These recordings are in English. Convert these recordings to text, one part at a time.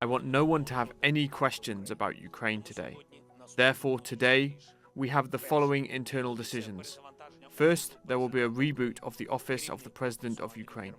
want no one to have any questions about Ukraine today. Therefore, today, we have the following internal decisions. First, there will be a reboot of the office of the President of Ukraine.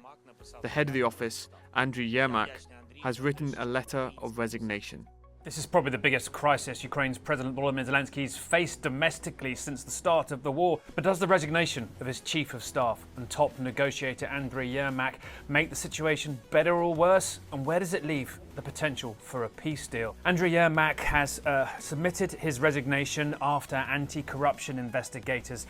The head of the office, Andriy Yermak, has written a letter of resignation. This is probably the biggest crisis Ukraine's President Volodymyr Zelensky's faced domestically since the start of the war. But does the resignation of his chief of staff and top negotiator Andriy Yermak make the situation better or worse? And where does it leave the potential for a peace deal? Andriy Yermak has submitted his resignation after anti-corruption investigators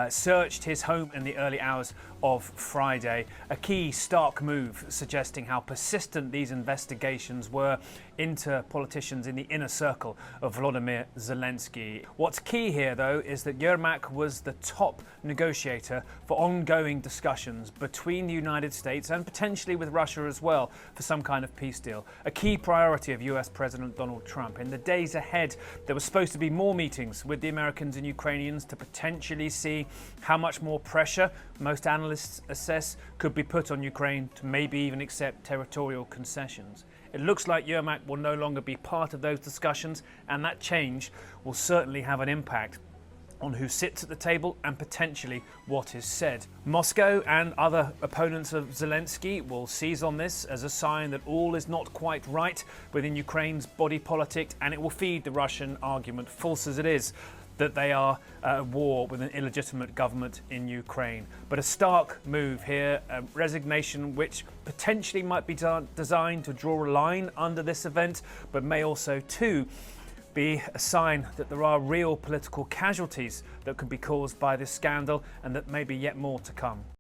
searched his home in the early hours of Friday. A key stark move suggesting how persistent these investigations were into politicians in the inner circle of Volodymyr Zelensky. What's key here, though, is that Yermak was the top negotiator for ongoing discussions between the United States and potentially with Russia as well for some kind of peace deal. A key priority of US President Donald Trump. In the days ahead, there was supposed to be more meetings with the Americans and Ukrainians to potentially see how much more pressure most analysts assess could be put on Ukraine to maybe even accept territorial concessions. It looks like Yermak will no longer be part of those discussions, and that change will certainly have an impact on who sits at the table and potentially what is said. Moscow and other opponents of Zelensky will seize on this as a sign that all is not quite right within Ukraine's body politic, and it will feed the Russian argument, false as it is, that they are at war with an illegitimate government in Ukraine. But a stark move here, a resignation which potentially might be designed to draw a line under this event, but may also too be a sign that there are real political casualties that could be caused by this scandal, and that may be yet more to come.